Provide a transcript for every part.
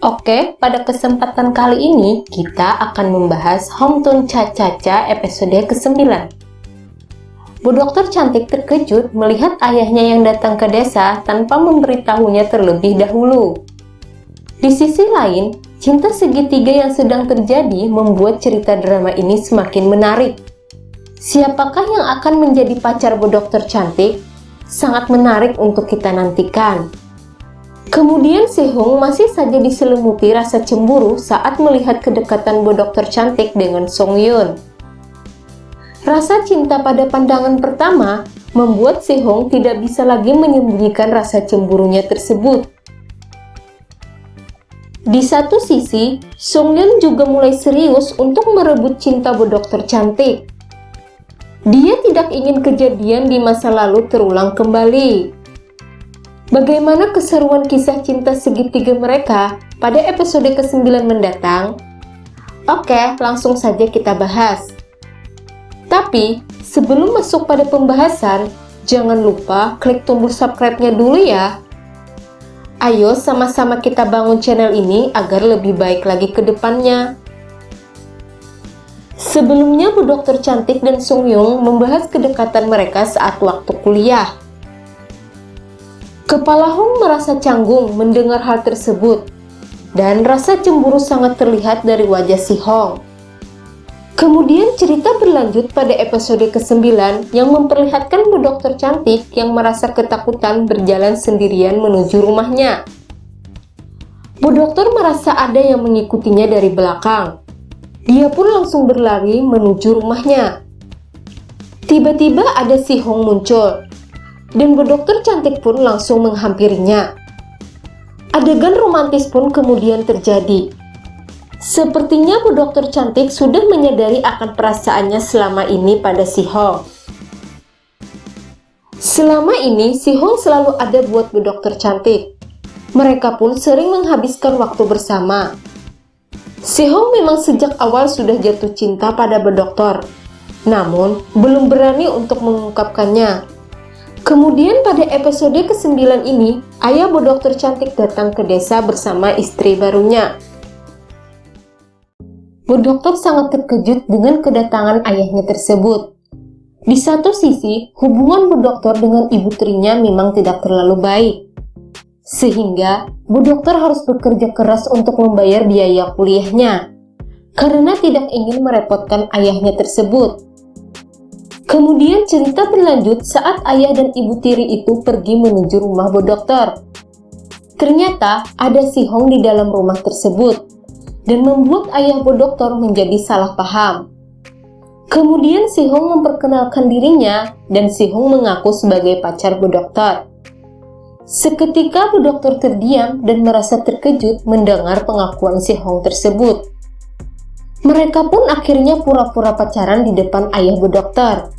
Oke, pada kesempatan kali ini kita akan membahas Hometown Cha-Cha-Cha episode ke-9. Bu Dokter cantik terkejut melihat ayahnya yang datang ke desa tanpa memberitahunya terlebih dahulu. Di sisi lain, cinta segitiga yang sedang terjadi membuat cerita drama ini semakin menarik. Siapakah yang akan menjadi pacar Bu Dokter cantik? Sangat menarik untuk kita nantikan. Kemudian Sehong masih saja diselimuti rasa cemburu saat melihat kedekatan Bu Dokter cantik dengan Song Yun. Rasa cinta pada pandangan pertama membuat Sehong tidak bisa lagi menyembunyikan rasa cemburunya tersebut. Di satu sisi, Song Yun juga mulai serius untuk merebut cinta Bu Dokter cantik. Dia tidak ingin kejadian di masa lalu terulang kembali. Bagaimana keseruan kisah cinta segitiga mereka pada episode ke-9 mendatang? Oke, langsung saja kita bahas. Tapi, sebelum masuk pada pembahasan, jangan lupa klik tombol subscribe-nya dulu ya. Ayo sama-sama kita bangun channel ini agar lebih baik lagi ke depannya. Sebelumnya Bu Dokter cantik dan Song Yun membahas kedekatan mereka saat waktu kuliah. Kepala Hong merasa canggung mendengar hal tersebut, dan rasa cemburu sangat terlihat dari wajah si Hong. Kemudian cerita berlanjut pada episode ke-9 yang memperlihatkan Bu Dokter cantik yang merasa ketakutan berjalan sendirian menuju rumahnya. Bu Dokter merasa ada yang mengikutinya dari belakang. Dia pun langsung berlari menuju rumahnya. Tiba-tiba ada si Hong muncul, dan Bu Dokter cantik pun langsung menghampirinya. Adegan romantis pun kemudian terjadi. Sepertinya Bu Dokter cantik sudah menyadari akan perasaannya selama ini pada si Hong. Selama ini si Hong selalu ada buat Bu Dokter cantik. Mereka pun sering menghabiskan waktu bersama. Si Hong memang sejak awal sudah jatuh cinta pada Bu Dokter, namun belum berani untuk mengungkapkannya. Kemudian pada episode ke-9 ini, ayah Bu Dokter cantik datang ke desa bersama istri barunya. Bu Dokter sangat terkejut dengan kedatangan ayahnya tersebut. Di satu sisi, hubungan Bu Dokter dengan ibu tirinya memang tidak terlalu baik. Sehingga, Bu Dokter harus bekerja keras untuk membayar biaya kuliahnya, karena tidak ingin merepotkan ayahnya tersebut. Kemudian cerita berlanjut saat ayah dan ibu tiri itu pergi menuju rumah Bu Dokter. Ternyata ada si Hong di dalam rumah tersebut dan membuat ayah Bu Dokter menjadi salah paham. Kemudian si Hong memperkenalkan dirinya dan si Hong mengaku sebagai pacar Bu Dokter. Seketika Bu Dokter terdiam dan merasa terkejut mendengar pengakuan si Hong tersebut. Mereka pun akhirnya pura-pura pacaran di depan ayah Bu Dokter.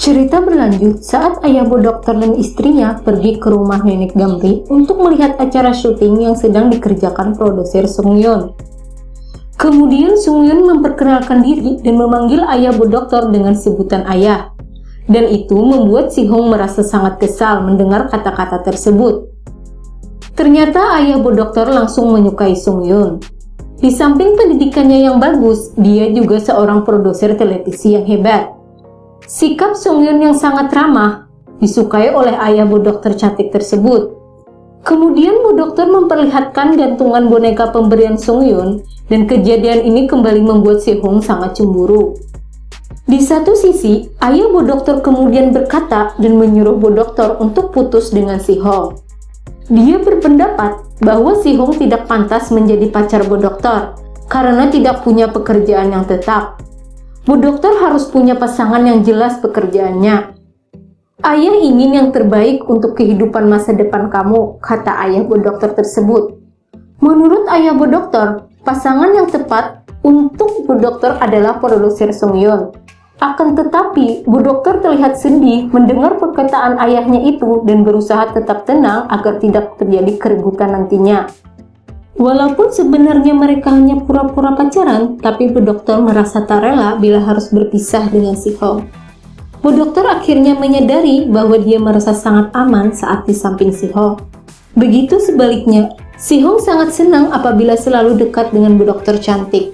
Cerita berlanjut saat ayah Bu Dokter dan istrinya pergi ke rumah nenek Gamri untuk melihat acara syuting yang sedang dikerjakan produser Song Yun. Kemudian Song Yun memperkenalkan diri dan memanggil ayah Bu Dokter dengan sebutan ayah. Dan itu membuat si Hong merasa sangat kesal mendengar kata-kata tersebut. Ternyata ayah Bu Dokter langsung menyukai Song Yun. Di samping pendidikannya yang bagus, dia juga seorang produser televisi yang hebat. Sikap Song Yun yang sangat ramah disukai oleh ayah Bu Dokter cantik tersebut. Kemudian Bu Dokter memperlihatkan gantungan boneka pemberian Song Yun dan kejadian ini kembali membuat si Hong sangat cemburu. Di satu sisi, ayah Bu Dokter kemudian berkata dan menyuruh Bu Dokter untuk putus dengan si Hong. Dia berpendapat bahwa si Hong tidak pantas menjadi pacar Bu Dokter karena tidak punya pekerjaan yang tetap. Bu Dokter harus punya pasangan yang jelas pekerjaannya. Ayah ingin yang terbaik untuk kehidupan masa depan kamu, kata ayah Bu Dokter tersebut. Menurut ayah Bu Dokter, pasangan yang tepat untuk Bu Dokter adalah produser Song Yun. Akan tetapi, Bu Dokter terlihat sedih mendengar perkataan ayahnya itu dan berusaha tetap tenang agar tidak terjadi keributan nantinya. Walaupun sebenarnya mereka hanya pura-pura pacaran, tapi Bu Dokter merasa tak rela bila harus berpisah dengan si Hong. Bu Dokter akhirnya menyadari bahwa dia merasa sangat aman saat di samping si Hong. Begitu sebaliknya, Si Hong sangat senang apabila selalu dekat dengan Bu Dokter cantik.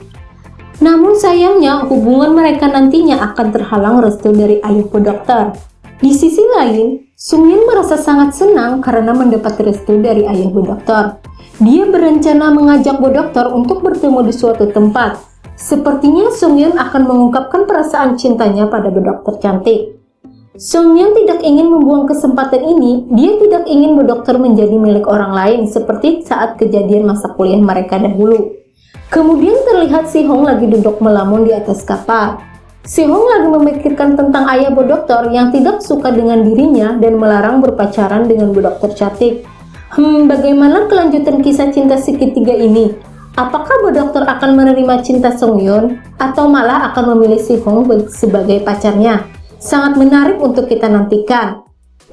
Namun sayangnya hubungan mereka nantinya akan terhalang restu dari ayah Bu Dokter. Di sisi lain, Sung Yun merasa sangat senang karena mendapat restu dari ayah Bu Dokter. Dia berencana mengajak Bu Dokter untuk bertemu di suatu tempat. Sepertinya Sung Yun akan mengungkapkan perasaan cintanya pada Bu Dokter cantik. Sung Yun tidak ingin membuang kesempatan ini. Dia tidak ingin Bu Dokter menjadi milik orang lain seperti saat kejadian masa kuliah mereka dahulu. Kemudian terlihat Si Hong lagi duduk melamun di atas kapal. Si Hong lagi memikirkan tentang ayah Bu Dokter yang tidak suka dengan dirinya dan melarang berpacaran dengan Bu Dokter cantik. Bagaimana kelanjutan kisah cinta segitiga ini? Apakah Bu Dokter akan menerima cinta Sung Yun atau malah akan memilih Si Hong sebagai pacarnya? Sangat menarik untuk kita nantikan.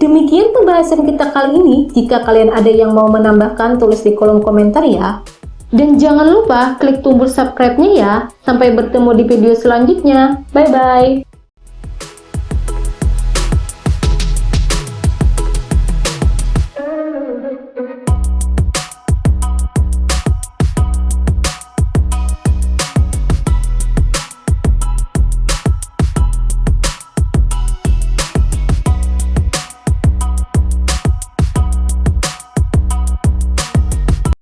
Demikian pembahasan kita kali ini. Jika kalian ada yang mau menambahkan, tulis di kolom komentar ya. Dan jangan lupa klik tombol subscribe-nya ya. Sampai bertemu di video selanjutnya. Bye-bye.